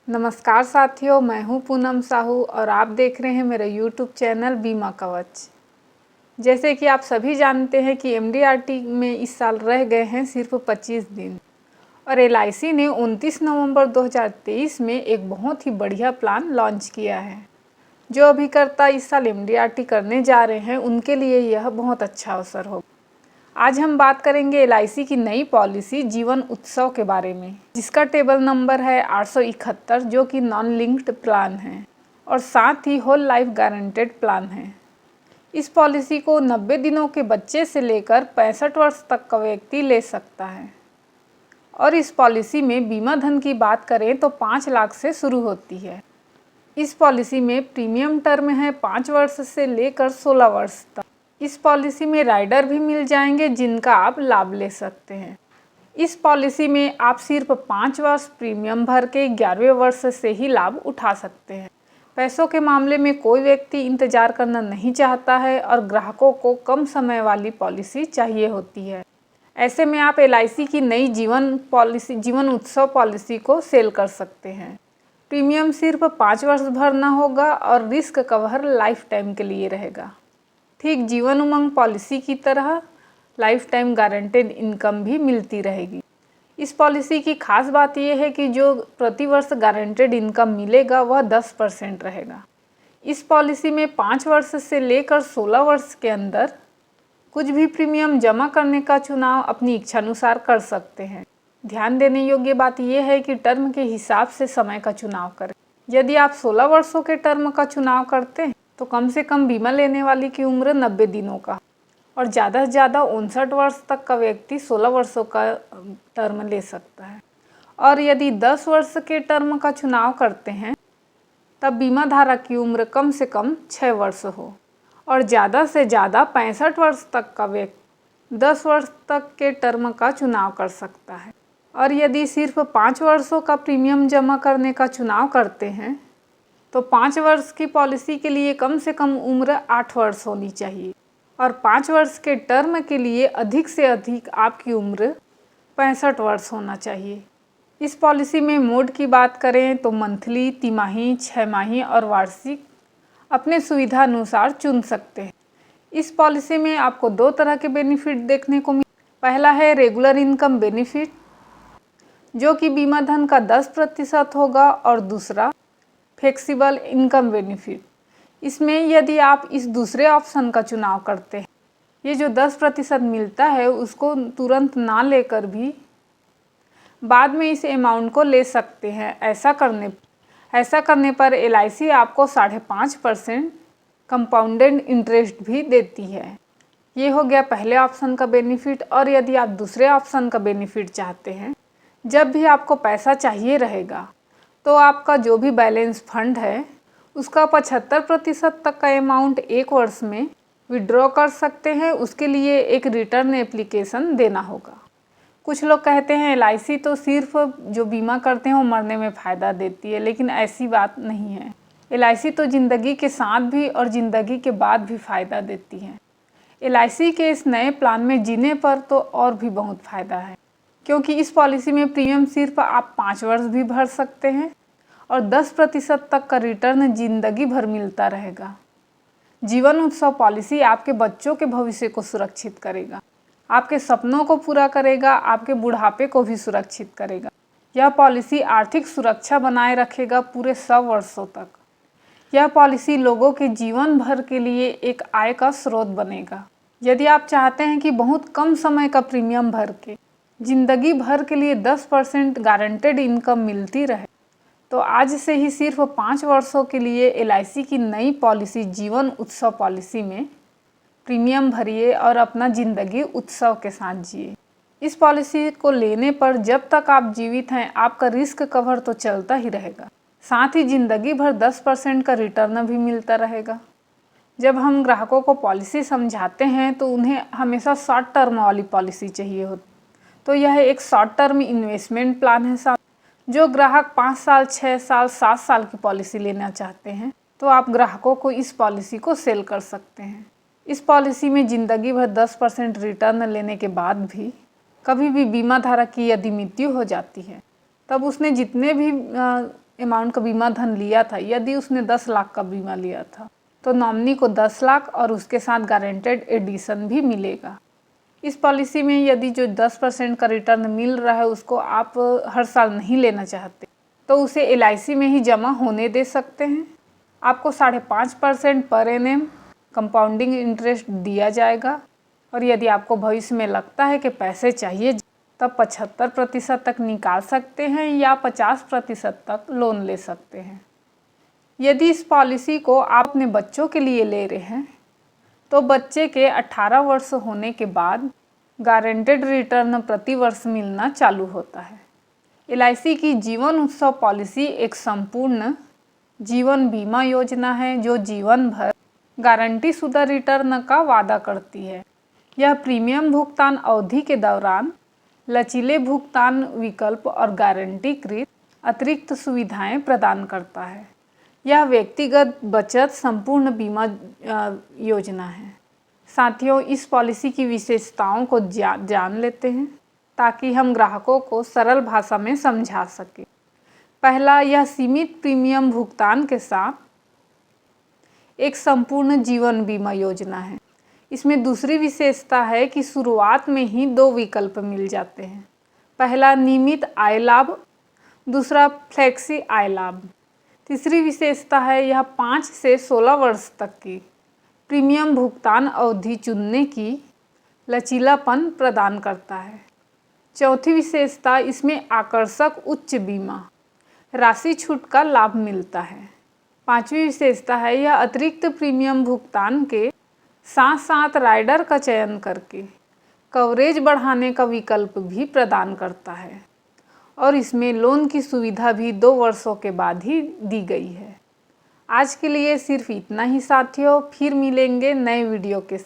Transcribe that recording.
नमस्कार साथियों, मैं हूं पूनम साहू और आप देख रहे हैं मेरा यूट्यूब चैनल बीमा कवच। जैसे कि आप सभी जानते हैं कि एमडीआरटी में इस साल रह गए हैं सिर्फ 25 दिन और एलआईसी ने 29 नवंबर 2023 में एक बहुत ही बढ़िया प्लान लॉन्च किया है। जो अभिकर्ता इस साल एमडीआरटी करने जा रहे हैं उनके लिए यह बहुत अच्छा अवसर होगा। आज हम बात करेंगे एलआईसी की नई पॉलिसी जीवन उत्सव के बारे में, जिसका टेबल नंबर है 871, जो कि नॉन लिंक्ड प्लान है और साथ ही होल लाइफ गारंटेड प्लान है। इस पॉलिसी को 90 दिनों के बच्चे से लेकर 65 वर्ष तक का व्यक्ति ले सकता है और इस पॉलिसी में बीमा धन की बात करें तो 5 लाख से शुरू होती है। इस पॉलिसी में प्रीमियम टर्म है 5 वर्ष से लेकर 16 वर्ष तक। इस पॉलिसी में राइडर भी मिल जाएंगे जिनका आप लाभ ले सकते हैं। इस पॉलिसी में आप सिर्फ 5 वर्ष प्रीमियम भर के 11वें वर्ष से ही लाभ उठा सकते हैं। पैसों के मामले में कोई व्यक्ति इंतजार करना नहीं चाहता है और ग्राहकों को कम समय वाली पॉलिसी चाहिए होती है। ऐसे में आप एलआईसी की नई जीवन उत्सव पॉलिसी को सेल कर सकते हैं। प्रीमियम सिर्फ 5 वर्ष भरना होगा और रिस्क कवर लाइफ टाइम के लिए रहेगा। ठीक जीवन उमंग पॉलिसी की तरह लाइफ टाइम गारंटेड इनकम भी मिलती रहेगी। इस पॉलिसी की खास बात यह है कि जो प्रति वर्ष गारंटेड इनकम मिलेगा वह 10% रहेगा। इस पॉलिसी में 5 वर्ष से लेकर 16 वर्ष के अंदर कुछ भी प्रीमियम जमा करने का चुनाव अपनी इच्छानुसार कर सकते हैं। ध्यान देने योग्य बात यह है कि टर्म के हिसाब से समय का चुनाव करें। यदि आप 16 वर्षों के टर्म का चुनाव करते हैं तो कम से कम बीमा लेने वाली की उम्र 90 दिनों का और ज़्यादा से ज़्यादा 59 वर्ष तक का व्यक्ति 16 वर्षों का टर्म ले सकता है। और यदि 10 वर्ष के टर्म का चुनाव करते हैं तब बीमा धारक की उम्र कम से कम 6 वर्ष हो और ज़्यादा से ज़्यादा 65 वर्ष तक का व्यक्ति 10 वर्ष तक के टर्म का चुनाव कर सकता है। और यदि सिर्फ 5 वर्षों का प्रीमियम जमा करने का चुनाव करते हैं तो 5 वर्ष की पॉलिसी के लिए कम से कम उम्र 8 वर्ष होनी चाहिए और 5 वर्ष के टर्म के लिए अधिक से अधिक आपकी उम्र 65 वर्ष होना चाहिए। इस पॉलिसी में मोड की बात करें तो मंथली, तिमाही, 6 माही और वार्षिक अपने सुविधा अनुसार चुन सकते हैं। इस पॉलिसी में आपको 2 तरह के बेनिफिट देखने को पहला है रेगुलर इनकम बेनिफिट, जो कि बीमा धन का 10% होगा और दूसरा फ्लेक्सिबल इनकम बेनिफिट। इसमें यदि आप इस दूसरे ऑप्शन का चुनाव करते हैं, ये जो 10% मिलता है उसको तुरंत ना लेकर भी बाद में इस अमाउंट को ले सकते हैं। ऐसा करने पर एलआईसी आपको 5.5% कंपाउंडेड इंटरेस्ट भी देती है। ये हो गया पहले ऑप्शन का बेनिफिट। और यदि आप दूसरे ऑप्शन का बेनिफिट चाहते हैं, जब भी आपको पैसा चाहिए रहेगा तो आपका जो भी बैलेंस फंड है उसका 75% तक का अमाउंट 1 वर्ष में विड्रॉ कर सकते हैं। उसके लिए एक रिटर्न एप्लीकेशन देना होगा। कुछ लोग कहते हैं एलआईसी तो सिर्फ जो बीमा करते हैं वो मरने में फ़ायदा देती है, लेकिन ऐसी बात नहीं है। एलआईसी तो ज़िंदगी के साथ भी और ज़िंदगी के बाद भी फ़ायदा देती है। एलआईसी के इस नए प्लान में जीने पर तो और भी बहुत फ़ायदा है, क्योंकि इस पॉलिसी में प्रीमियम सिर्फ आप 5 वर्ष भी भर सकते हैं और 10% तक का रिटर्न जिंदगी भर मिलता रहेगा। जीवन उत्सव पॉलिसी आपके बच्चों के भविष्य को सुरक्षित करेगा, आपके सपनों को पूरा करेगा, आपके बुढ़ापे को भी सुरक्षित करेगा। यह पॉलिसी आर्थिक सुरक्षा बनाए रखेगा पूरे 100 वर्षों तक। यह पॉलिसी लोगों के जीवन भर के लिए एक आय का स्रोत बनेगा। यदि आप चाहते हैं कि बहुत कम समय का प्रीमियम भर के जिंदगी भर के लिए 10% गारंटेड इनकम मिलती रहे, तो आज से ही सिर्फ 5 वर्षों के लिए एलआईसी की नई पॉलिसी जीवन उत्सव पॉलिसी में प्रीमियम भरिए और अपना ज़िंदगी उत्सव के साथ जिए। इस पॉलिसी को लेने पर जब तक आप जीवित हैं आपका रिस्क कवर तो चलता ही रहेगा, साथ ही ज़िंदगी भर 10% का रिटर्न भी मिलता रहेगा। जब हम ग्राहकों को पॉलिसी समझाते हैं तो उन्हें हमेशा शॉर्ट टर्म वाली पॉलिसी चाहिए होती, तो यह एक शॉर्ट टर्म इन्वेस्टमेंट प्लान है। जो ग्राहक 5 साल, 6 साल, 7 साल की पॉलिसी लेना चाहते हैं तो आप ग्राहकों को इस पॉलिसी को सेल कर सकते हैं। इस पॉलिसी में ज़िंदगी भर 10% रिटर्न लेने के बाद भी कभी भी बीमा धारक की यदि मृत्यु हो जाती है तब उसने जितने भी अमाउंट का बीमा धन लिया था, यदि उसने 10 लाख का बीमा लिया था तो नॉमिनी को 10 लाख और उसके साथ गारंटेड एडिशन भी मिलेगा। इस पॉलिसी में यदि जो 10% का रिटर्न मिल रहा है उसको आप हर साल नहीं लेना चाहते तो उसे LIC में ही जमा होने दे सकते हैं। आपको 5.5% पर एनम कंपाउंडिंग इंटरेस्ट दिया जाएगा और यदि आपको भविष्य में लगता है कि पैसे चाहिए तब 75% तक निकाल सकते हैं या 50% तक लोन ले सकते हैं। यदि इस पॉलिसी को आप अपने बच्चों के लिए ले रहे हैं तो बच्चे के 18 वर्ष होने के बाद गारंटेड रिटर्न प्रति वर्ष मिलना चालू होता है। LIC की जीवन उत्सव पॉलिसी एक संपूर्ण जीवन बीमा योजना है जो जीवन भर गारंटी शुदा रिटर्न का वादा करती है। यह प्रीमियम भुगतान अवधि के दौरान लचीले भुगतान विकल्प और गारंटीकृत अतिरिक्त सुविधाएं प्रदान करता है। यह व्यक्तिगत बचत संपूर्ण बीमा योजना है। साथियों, इस पॉलिसी की विशेषताओं को जान लेते हैं ताकि हम ग्राहकों को सरल भाषा में समझा सकें। पहला, यह सीमित प्रीमियम भुगतान के साथ एक संपूर्ण जीवन बीमा योजना है। इसमें दूसरी विशेषता है कि शुरुआत में ही 2 विकल्प मिल जाते हैं। पहला नियमित आय लाभ, दूसरा फ्लेक्सी आय लाभ। तीसरी विशेषता है यह 5 से 16 वर्ष तक की प्रीमियम भुगतान अवधि चुनने की लचीलापन प्रदान करता है। चौथी विशेषता, इसमें आकर्षक उच्च बीमा राशि छूट का लाभ मिलता है। पांचवी विशेषता है यह अतिरिक्त प्रीमियम भुगतान के साथ साथ राइडर का चयन करके कवरेज बढ़ाने का विकल्प भी प्रदान करता है और इसमें लोन की सुविधा भी 2 वर्षों के बाद ही दी गई है। आज के लिए सिर्फ इतना ही साथियों, फिर मिलेंगे नए वीडियो के साथ।